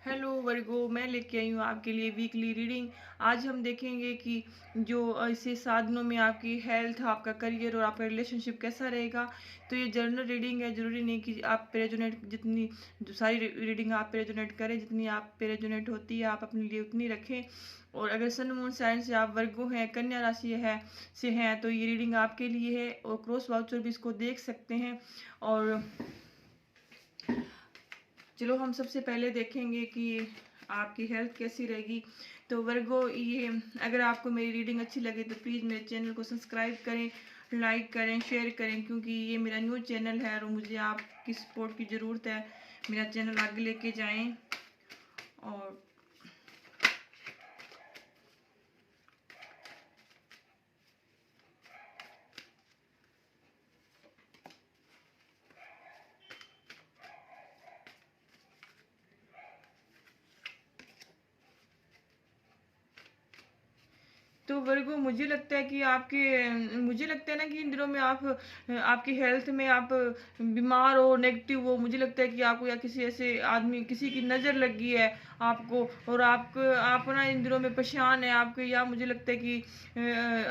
Hello वर्गो, मैं लेके आई हूँ आपके लिए वीकली रीडिंग। आज हम देखेंगे कि जो ऐसे साधनों में आपकी हेल्थ, आपका करियर और आपका रिलेशनशिप कैसा रहेगा। तो ये जर्नल रीडिंग है, जरूरी नहीं कि आप पे रेजोनेट, जितनी जो सारी रीडिंग आप पे रेजोनेट करें, जितनी आप पे रेजोनेट होती है आप अपने लिए उतनी रखें। और अगर सन मून साइन से आप वर्गो हैं, कन्या राशि है से हैं, तो ये रीडिंग आपके लिए है। और क्रॉस वाउचर भी इसको देख सकते हैं। और चलो हम सबसे पहले देखेंगे कि आपकी हेल्थ कैसी रहेगी। तो वर्गो, ये अगर आपको मेरी रीडिंग अच्छी लगे तो प्लीज़ मेरे चैनल को सब्सक्राइब करें, लाइक करें, शेयर करें, क्योंकि ये मेरा न्यू चैनल है और मुझे आपकी सपोर्ट की ज़रूरत है। मेरा चैनल आगे लेके जाएं। और तो वर्गो, मुझे लगता है ना कि इन दिनों में आप आपकी हेल्थ में आप बीमार हो, नेगेटिव हो। मुझे लगता है कि आपको या किसी ऐसे आदमी, किसी की नज़र लगी है आपको, और आप ना इन दिनों में परेशान है आपके, या मुझे लगता है कि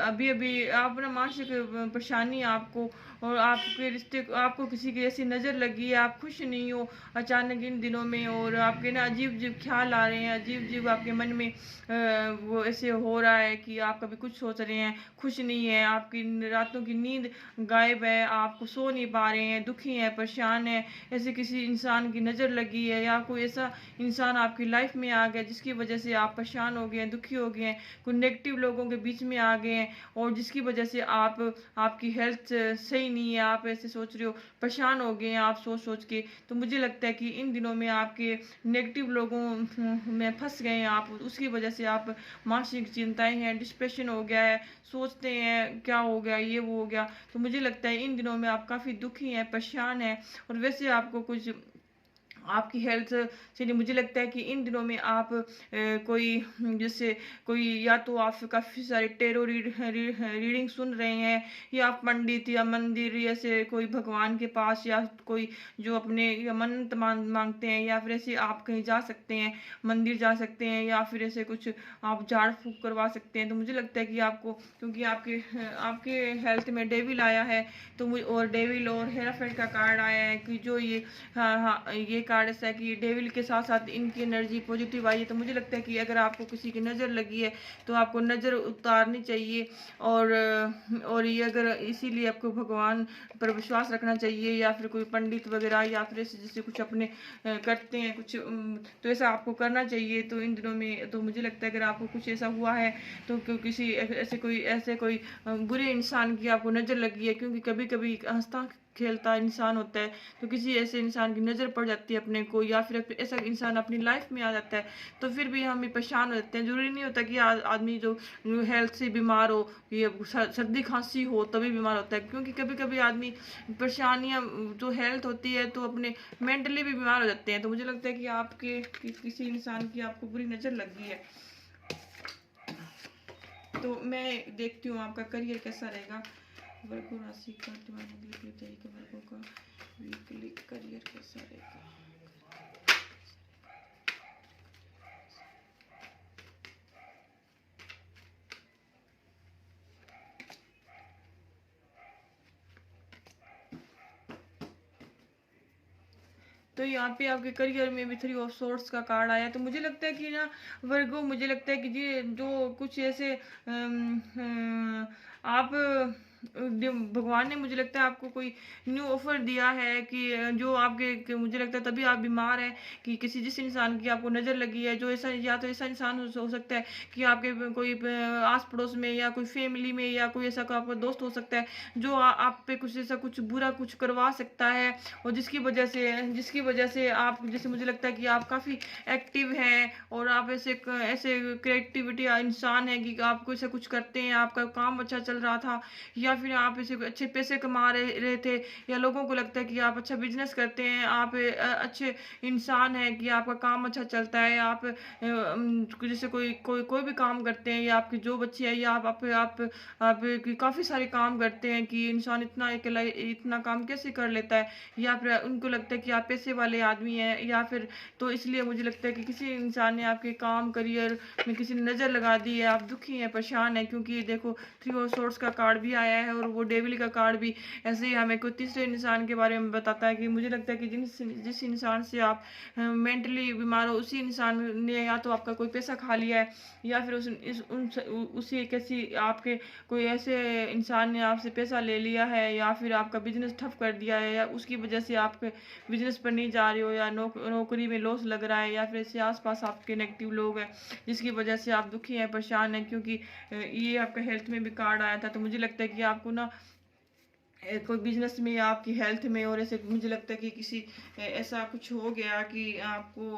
अभी अभी आप ना मानसिक परेशानी है आपको, और आपके रिश्ते, आपको किसी की ऐसी नज़र लगी है, आप खुश नहीं हो अचानक इन दिनों में। और आपके ना अजीब अजीब ख्याल आ रहे हैं, अजीब अजीब आपके मन में वो ऐसे हो रहा है कि आप कभी कुछ सोच रहे हैं, खुश नहीं है, आपकी रातों की नींद गायब है, आप सो नहीं पा रहे हैं, दुखी हैं, परेशान हैं। ऐसे किसी इंसान की नज़र लगी है, या कोई ऐसा इंसान आपकी लाइफ में आ गया जिसकी वजह से आप परेशान हो गए हैं, दुखी हो गए हैं, कोई नेगेटिव लोगों के बीच में आ गए हैं, और जिसकी वजह से आपकी हेल्थ सही नहीं है, आप ऐसे सोच रहे हो, परेशान हो गए हैं आप सोच सोच के। तो मुझे लगता है कि इन दिनों में आपके नेगेटिव लोगों में फंस गए हैं आप, उसकी वजह से आप मानसिक चिंताएं हैं, डिप्रेशन हो गया है, सोचते हैं क्या हो गया, ये वो हो गया। तो मुझे लगता है इन दिनों में आप काफ़ी दुखी हैं, परेशान हैं। और वैसे आपको कुछ आपकी हेल्थ से नहीं, मुझे लगता है कि इन दिनों में आप कोई जैसे कोई, या तो आप काफ़ी सारे टेरो रीडिंग सुन रहे हैं, या आप पंडित या मंदिर, या से कोई भगवान के पास, या कोई जो अपने या मन्नत मांगते हैं, या फिर ऐसे आप कहीं जा सकते हैं, मंदिर जा सकते हैं, या फिर ऐसे कुछ आप झाड़ फूक करवा सकते हैं। तो मुझे लगता है कि आपको, क्योंकि आपके आपके हेल्थ में डेविल आया है, तो मुझे, और डेविल और हेराफेट का कार्ड आया है कि जो ये, हाँ हाँ, ये कार्ड ऐसा है कि डेविल के साथ साथ इनकी एनर्जी पॉजिटिव आई है। तो मुझे लगता है कि अगर आपको किसी की नज़र लगी है तो आपको नज़र उतारनी चाहिए। और ये अगर, इसीलिए आपको भगवान पर विश्वास रखना चाहिए, या फिर कोई पंडित वगैरह, या फिर ऐसे जैसे कुछ अपने करते हैं कुछ, तो ऐसा आपको करना चाहिए। तो इन दिनों में तो मुझे लगता है अगर आपको कुछ ऐसा हुआ है तो किसी ऐसे कोई बुरे इंसान की आपको नज़र लगी है, क्योंकि कभी कभी हंसता खेलता इंसान होता है, तो किसी ऐसे इंसान की नज़र पड़ जाती है अपने को, या फिर ऐसा इंसान अपनी लाइफ में आ जाता है, तो फिर भी हम परेशान हो जाते हैं। जरूरी नहीं होता कि आदमी जो हेल्थ से बीमार हो, ये सर्दी खांसी हो तभी बीमार होता है, क्योंकि कभी कभी आदमी परेशानियां, जो हेल्थ होती है तो अपने मेंटली भी बीमार हो जाते हैं। तो मुझे लगता है कि किसी इंसान की आपको बुरी नज़र लग गई है। तो मैं देखती हूँ आपका करियर कैसा रहेगा। वर्गो राशि का दिमाग बताइए कि वर्गो का वीकली करियर कैसा रहेगा। तो यहाँ पे आपके करियर में भी थ्री ऑफ सोर्ट्स का कार्ड आया। तो मुझे लगता है कि ना वर्गो, मुझे लगता है कि जी जो कुछ ऐसे आप भगवान ने, मुझे लगता है आपको कोई न्यू ऑफर दिया है कि जो आपके मुझे लगता है तभी आप बीमार हैं, कि किसी जिस इंसान की आपको नज़र लगी है, जो ऐसा, या तो ऐसा इंसान हो सकता है कि आपके कोई आस पड़ोस में, या कोई फैमिली में, या कोई ऐसा कोई आपका दोस्त हो सकता है जो आप पे कुछ ऐसा कुछ बुरा कुछ करवा सकता है। और जिसकी वजह से आप, जैसे मुझे लगता है कि आप काफ़ी एक्टिव हैं, और आप ऐसे क्रिएटिविटी इंसान है कि आप कुछ ऐसा कुछ करते हैं, आपका काम अच्छा चल रहा था, या या फिर आप ऐसे अच्छे पैसे कमा रहे थे, या लोगों को लगता है कि आप अच्छा बिजनेस करते हैं, आप अच्छे इंसान हैं, कि आपका काम अच्छा चलता है, आप जैसे कोई भी काम करते हैं, या आपकी जो बच्ची है, या आप काफ़ी सारे काम करते हैं, कि इंसान इतना अकेला इतना काम कैसे कर लेता है, या फिर उनको लगता है कि आप पैसे वाले आदमी हैं, या फिर तो इसलिए मुझे लगता है कि किसी इंसान ने आपके काम करियर में किसी ने नज़र लगा दी है, आप दुखी हैं, परेशान हैं, क्योंकि देखो थ्री ऑफ सोर्स का कार्ड भी आया है, और वो डेविल का कार्ड भी ऐसे ही हमें कोई तीसरे इंसान के बारे में बताता है, कि मुझे लगता है कि जिस इंसान से आप मेंटली बीमार हो, उसी इंसान ने या तो आपका कोई पैसा खा लिया है, या फिर उसी किसी आपके कोई ऐसे इंसान ने आपसे पैसा ले लिया है, या फिर आपका बिजनेस ठप कर दिया है, या उसकी वजह से आपके बिजनेस पर नहीं जा रहे हो, या नौकरी में लॉस लग रहा है, या फिर ऐसे आसपास आपके नेगेटिव लोग हैं जिसकी वजह से आप दुखी हैं, परेशान हैं, क्योंकि ये आपका हेल्थ में भी कार्ड आया था। तो मुझे लगता है कि आपको ना कोई बिजनेस में या आपकी हेल्थ में, और ऐसे मुझे लगता है कि किसी ऐसा कुछ हो गया कि आपको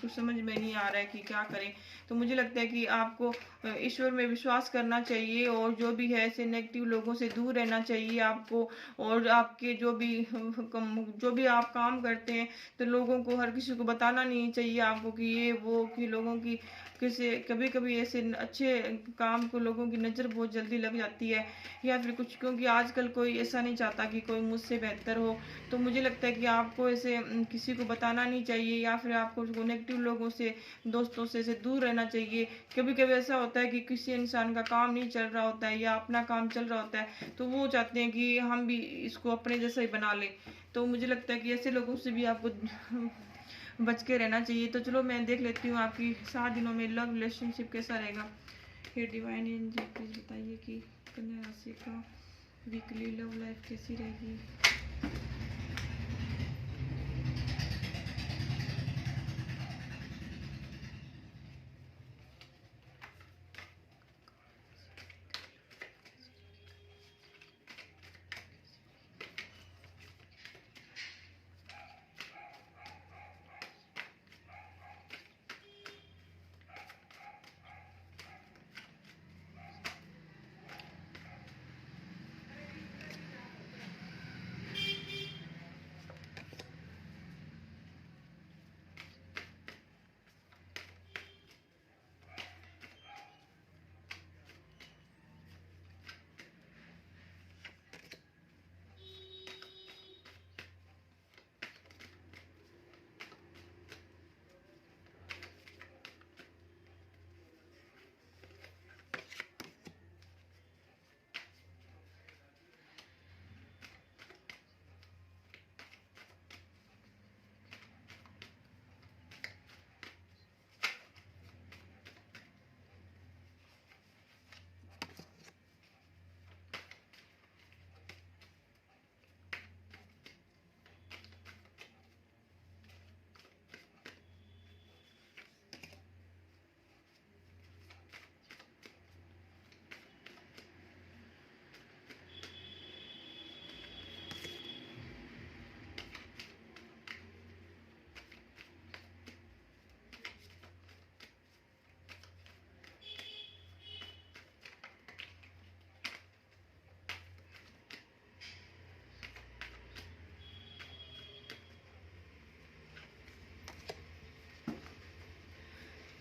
कुछ समझ में नहीं आ रहा है कि क्या करें। तो मुझे लगता है कि आपको ईश्वर में विश्वास करना चाहिए, और जो भी है ऐसे नेगेटिव लोगों से दूर रहना चाहिए आपको। और आपके जो भी आप काम करते हैं, तो लोगों को, हर किसी को बताना नहीं चाहिए आपको कि ये वो, कि लोगों की किसी कभी कभी ऐसे अच्छे काम को लोगों की नज़र बहुत जल्दी लग जाती है, या फिर कुछ, क्योंकि आजकल कोई ऐसा नहीं चाहता कि कोई मुझसे बेहतर हो। तो मुझे लगता है कि आपको ऐसे किसी को बताना नहीं चाहिए, या फिर आपको नेगेटिव लोगों से, दोस्तों से दूर रहना चाहिए। कभी कभी ऐसा होता है कि किसी इंसान का काम नहीं चल रहा होता है, या अपना काम चल रहा होता है, तो वो चाहते हैं कि हम भी इसको अपने जैसा ही बना लें। तो मुझे लगता है कि ऐसे लोगों से भी आपको बच के रहना चाहिए। तो चलो मैं देख लेती हूँ आपकी 7 दिनों में लव रिलेशनशिप कैसा रहेगा। हे डिवाइन एंजल प्लीज बताइए कि कन्या राशि का वीकली लव लाइफ कैसी रहेगी।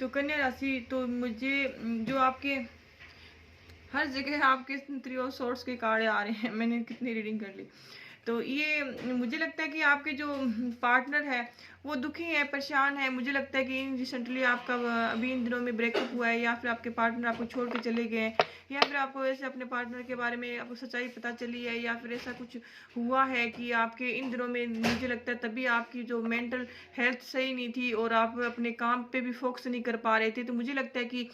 तो कन्या राशि, तो मुझे जो आपके हर जगह आपके थ्री ऑफ सोर्स के कार्ड आ रहे हैं, मैंने कितनी रीडिंग कर ली। तो ये मुझे लगता है कि आपके जो पार्टनर है वो दुखी है, परेशान है। मुझे लगता है कि रिसेंटली आपका अभी इन दिनों में ब्रेकअप हुआ है, या फिर आपके पार्टनर आपको छोड़ के चले गए हैं, या फिर आपको ऐसे अपने पार्टनर के बारे में आपको सच्चाई पता चली है, या फिर ऐसा कुछ हुआ है कि आपके इन दिनों में, मुझे लगता है तभी आपकी जो मेंटल हेल्थ सही नहीं थी, और आप अपने काम पे भी फोकस नहीं कर पा रहे थे। तो मुझे लगता है कि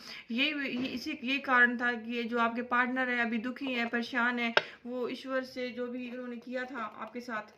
ये कारण था कि ये जो आपके पार्टनर है अभी दुखी है, परेशान है, वो ईश्वर से जो भी उन्होंने किया था आपके साथ,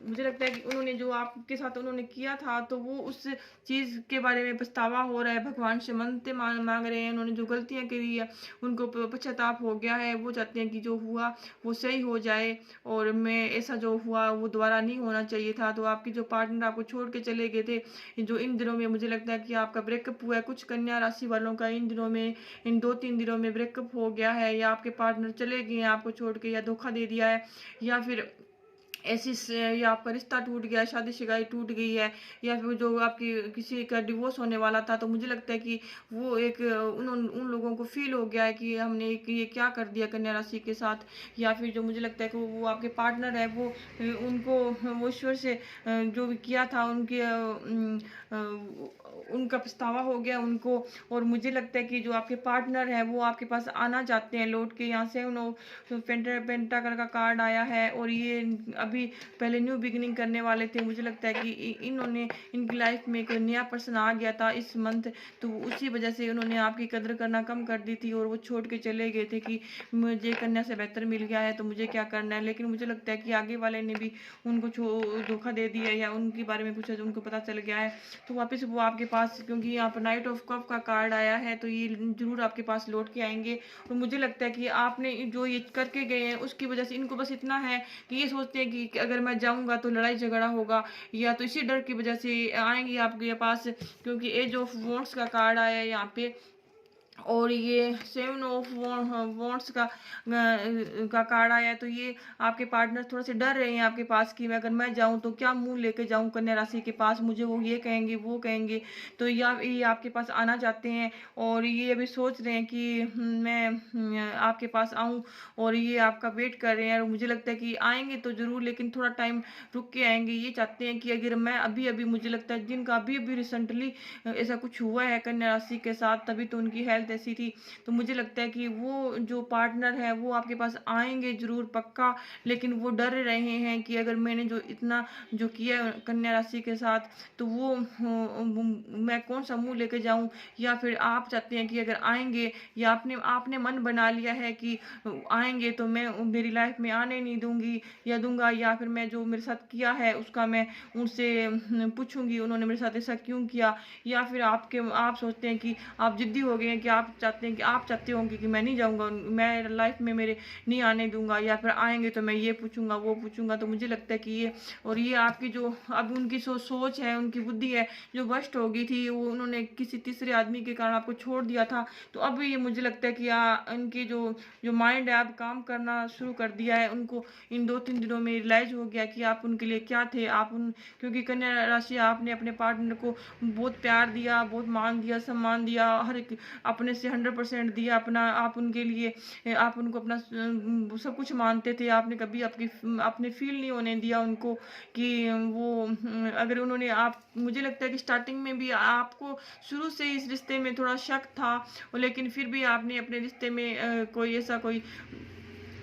मुझे लगता है कि उन्होंने जो आपके साथ उन्होंने किया था, तो वो उस चीज़ के बारे में पछतावा हो रहा है, भगवान से मन्नतें माँग रहे हैं। उन्होंने जो गलतियाँ करी है, उनको पश्चाताप हो गया है। वो चाहते हैं कि जो हुआ वो सही हो जाए, और मैं ऐसा जो हुआ वो दोबारा नहीं होना चाहिए था। तो आपके जो पार्टनर आपको छोड़ के चले गए थे, जो इन दिनों में मुझे लगता है कि आपका ब्रेकअप हुआ है। कुछ कन्या राशि वालों का इन दिनों में, इन 2-3 दिनों में ब्रेकअप हो गया है, या आपके पार्टनर चले गए हैं आपको छोड़ के, या धोखा दे दिया है, या फिर ऐसी या आपका रिश्ता टूट गया, शादी शगाई टूट गई है, या फिर जो आपकी किसी का डिवोर्स होने वाला था। तो मुझे लगता है कि वो एक उन लोगों को फील हो गया है कि हमने ये क्या कर दिया कन्या राशि के साथ। या फिर जो मुझे लगता है कि वो आपके पार्टनर है, वो उनको वो ईश्वर से जो भी किया था उनके उनका पछतावा हो गया उनको। और मुझे लगता है कि जो आपके पार्टनर है वो आपके पास आना चाहते हैं लौट के। यहाँ से उन्होंने पेंटाकल का कार्ड आया है, और ये अभी पहले न्यू बिगिनिंग करने वाले थे। मुझे लगता है कि इन्होंने, इनकी लाइफ में कोई नया पर्सन आ गया था इस मंथ, तो उसी वजह से उन्होंने आपकी कदर करना कम कर दी थी, और वो छोड़ के चले गए थे कि मुझे कन्या से बेहतर मिल गया है तो मुझे क्या करना है। लेकिन मुझे लगता है कि आगे वाले ने भी उनको धोखा दे दिया, या उनके बारे में कुछ उनको पता चल गया है, तो वापस वो आपके पास, क्योंकि यहाँ पर नाइट ऑफ कप का कार्ड आया है, तो ये जरूर आपके पास लौट के आएंगे। और मुझे लगता है कि आपने जो ये करके गए हैं उसकी वजह से इनको बस इतना है कि ये सोचते हैं कि अगर मैं जाऊंगा तो लड़ाई झगड़ा होगा, या तो इसी डर की वजह से आएंगे आपके पास। क्योंकि एज ऑफ वॉन्ट्स का कार्ड आया है यहाँ पे, और ये 7 ऑफ वॉन्ट्स का कार्ड आया है। तो ये आपके पार्टनर थोड़ा से डर रहे हैं आपके पास कि मैं अगर मैं जाऊं तो क्या मुंह लेके जाऊं कन्या राशि के पास, मुझे वो ये कहेंगे वो कहेंगे। तो ये आपके पास आना चाहते हैं, और ये अभी सोच रहे हैं कि मैं आपके पास आऊं, और ये आपका वेट कर रहे हैं। और मुझे लगता है कि आएंगे तो जरूर, लेकिन थोड़ा टाइम रुक के आएंगे। ये चाहते हैं कि अगर मैं अभी अभी, मुझे लगता है जिनका अभी अभी रिसेंटली ऐसा कुछ हुआ है कन्या राशि के साथ, तभी तो उनकी हेल्थ ऐसी थी। तो मुझे लगता है कि वो जो पार्टनर है वो आपके पास आएंगे जरूर पक्का, लेकिन वो डर रहे हैं कि अगर मैंने जो इतना जो किया कन्या राशि के साथ, तो वो मैं कौन सा मुंह लेके जाऊं। या फिर आप चाहते हैं कि अगर आएंगे, या आपने मन बना लिया है कि आएंगे तो मैं मेरी लाइफ में आने नहीं दूंगी या दूंगा, या फिर मैं जो मेरे साथ किया है उसका मैं उनसे पूछूंगी उन्होंने मेरे साथ ऐसा क्यों किया। या फिर आप सोचते हैं कि आप जिद्दी हो गए हैं कि आप चाहते होंगे कि मैं नहीं जाऊंगा, मैं लाइफ में मेरे नहीं आने दूंगा, या फिर आएंगे तो मैं ये पूछूंगा वो पूछूंगा। तो मुझे लगता है कि ये, और ये आपकी जो अब उनकी सोच है, उनकी बुद्धि है जो भ्रष्ट हो गई थी, वो उन्होंने किसी तीसरे आदमी के कारण आपको छोड़ दिया था। तो अब ये मुझे लगता है कि इनकी जो जो माइंड है अब काम करना शुरू कर दिया है। उनको इन 2-3 दिनों में रियलाइज हो गया कि आप उनके लिए क्या थे। क्योंकि कन्या राशि, आपने अपने पार्टनर को बहुत प्यार दिया, बहुत मान दिया, सम्मान दिया, हर एक अपने से 100% दिया अपना। आप उनके लिए, आप उनको अपना सब कुछ मानते थे। आपने कभी आपने फील नहीं होने दिया उनको कि वो अगर उन्होंने, आप, मुझे लगता है कि स्टार्टिंग में भी आपको शुरू से इस रिश्ते में थोड़ा शक था, लेकिन फिर भी आपने अपने रिश्ते में कोई ऐसा कोई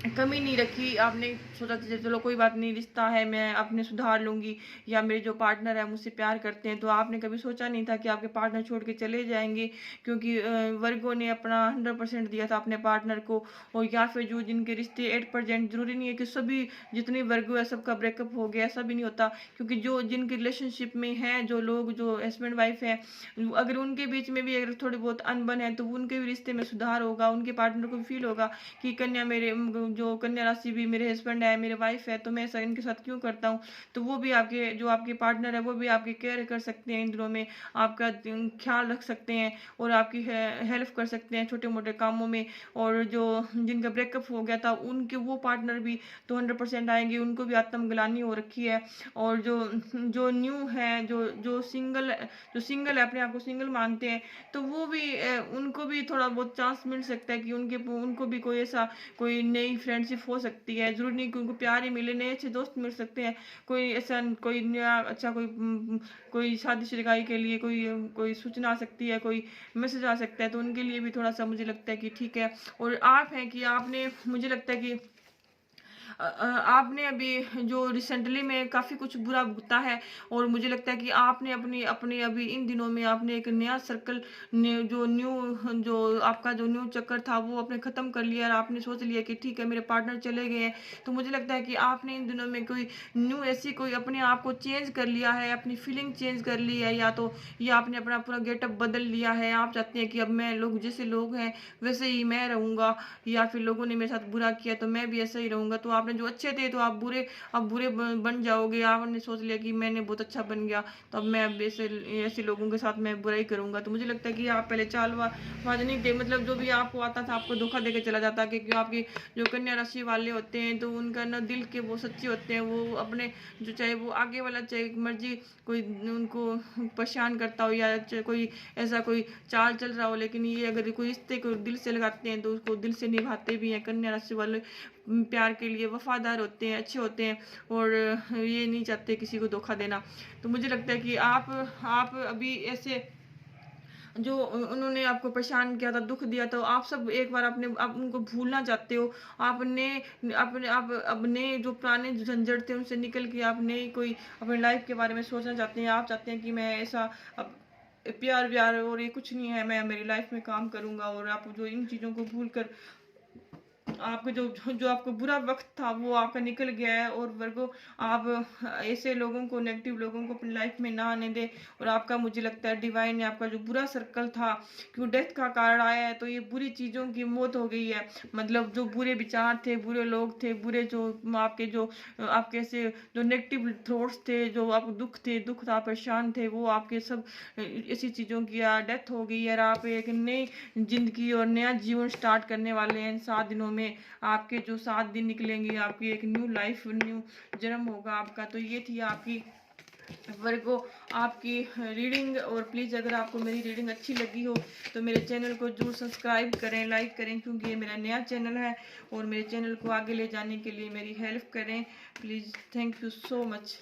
कमी नहीं रखी। आपने सोचा था चलो कोई बात नहीं, रिश्ता है, मैं अपने सुधार लूंगी, या मेरे जो पार्टनर है मुझसे प्यार करते हैं। तो आपने कभी सोचा नहीं था कि आपके पार्टनर छोड़ के चले जाएंगे, क्योंकि वर्गों ने अपना 100% दिया था अपने पार्टनर को। और या फिर जो जिनके रिश्ते 8%, जरूरी नहीं है कि सभी जितने वर्गो है सबका ब्रेकअप हो गया, ऐसा भी नहीं होता। क्योंकि जो जिनके रिलेशनशिप में है, जो लोग जो हस्बैंड वाइफ है, अगर उनके बीच में भी अगर थोड़ी बहुत अनबन है, तो उनके भी रिश्ते में सुधार होगा। उनके पार्टनर को फील होगा कि कन्या मेरे जो कन्या राशि भी मेरे हस्बैंड है, मेरे वाइफ है, तो मैं ऐसा इनके साथ क्यों करता हूँ। तो वो भी आपके जो आपके पार्टनर है वो भी आपकी केयर कर सकते हैं इन दिनों में, आपका ख्याल रख सकते हैं, और आपकी हेल्प कर सकते हैं छोटे मोटे कामों में। और जो जिनका ब्रेकअप हो गया था उनके वो पार्टनर भी तो 100% आएंगे, उनको भी आत्मग्लानि हो रखी है। और जो जो न्यू है, जो सिंगल है, अपने आप को सिंगल मानते हैं, तो वो भी उनको भी थोड़ा बहुत चांस मिल सकता है कि उनको भी कोई ऐसा कोई नई फ्रेंडशिप हो सकती है। जरूरी नहीं कि उनको प्यार ही मिले, नए अच्छे दोस्त मिल सकते हैं। कोई ऐसा कोई नया अच्छा कोई शादी शगाई के लिए कोई कोई सूचना आ सकती है, कोई मैसेज आ सकता है, तो उनके लिए भी थोड़ा सा मुझे लगता है कि ठीक है। और आप हैं कि आपने, मुझे लगता है कि आपने अभी जो रिसेंटली में काफ़ी कुछ बुरा भुगता है, और मुझे लगता है कि आपने अपनी अपने अभी इन दिनों में आपने एक नया सर्कल जो आपका जो न्यू चक्कर था वो आपने ख़त्म कर लिया, और आपने सोच लिया कि ठीक है मेरे पार्टनर चले गए हैं। तो मुझे लगता है कि आपने इन दिनों में कोई न्यू ऐसी कोई अपने आप को चेंज कर लिया है, अपनी फीलिंग चेंज कर ली है, या आपने अपना पूरा गेटअप बदल लिया है। आप चाहते हैं कि अब मैं लोग जैसे लोग हैं वैसे ही मैं रहूँगा, या फिर लोगों ने मेरे साथ बुरा किया तो मैं भी ऐसा ही रहूँगा। तो आपने जो अच्छे थे तो आप बुरे, अब बुरे बन जाओगे। आपने सोच लिया कि मैंने बहुत अच्छा बन गया, तो अब मैं अब ऐसे ऐसे लोगों के साथ मैं बुराई करूँगा। तो मुझे लगता है कि आप पहले चालबाज नहीं थे, मतलब जो भी आपको आता था आपको धोखा देके चला जाता, क्योंकि आपकी जो कन्या राशि वाले होते हैं तो उनका ना दिल के वो सच्चे होते हैं। वो अपने जो चाहे वो आगे वाला चाहे मर्जी कोई उनको परेशान करता हो, या कोई ऐसा कोई चाल चल रहा हो, लेकिन ये अगर कोई रिश्ते को दिल से लगाते हैं तो उसको दिल से निभाते भी हैं। कन्या राशि वाले प्यार के लिए वफादार होते हैं, अच्छे होते हैं, और ये नहीं चाहते किसी को धोखा देना। तो मुझे लगता है कि आप अभी ऐसे जो उन्होंने आपको परेशान किया था, दुख दिया, तो आप सब एक बार अपने आप उनको भूलना चाहते हो। आपने अपने आप अपने जो पुराने जो झंझट थे उनसे निकल के आप नई कोई अपनी लाइफ के बारे में सोचना चाहते हैं। आप चाहते हैं कि मैं ऐसा अब प्यार व्यार और ये कुछ नहीं है, मैं मेरी लाइफ में काम करूंगा, और आप जो इन चीज़ों को भूल कर आपके जो जो आपको बुरा वक्त था वो आपका निकल गया है। और वर्गो, आप ऐसे लोगों को, नेगेटिव लोगों को अपनी लाइफ में ना आने दे। और आपका मुझे लगता है डिवाइन ने आपका जो बुरा सर्कल था, क्यों डेथ का कारण आया है, तो ये बुरी चीज़ों की मौत हो गई है। मतलब जो बुरे विचार थे, बुरे लोग थे, बुरे जो आपके ऐसे जो नेगेटिव थॉट्स थे, जो आप दुख था, परेशान थे, वो आपके सब ऐसी चीज़ों की डेथ हो गई है। और आप एक नई जिंदगी और नया जीवन स्टार्ट करने वाले हैं। इन 7 दिनों में आपके जो 7 दिन निकलेंगे, आपकी एक न्यू लाइफ, न्यू जन्म होगा आपका। तो ये थी आपकी वर्गो आपकी रीडिंग। और प्लीज़ अगर आपको मेरी रीडिंग अच्छी लगी हो तो मेरे चैनल को जरूर सब्सक्राइब करें, लाइक करें, क्योंकि ये मेरा नया चैनल है, और मेरे चैनल को आगे ले जाने के लिए मेरी हेल्प करें please. Thank you so much.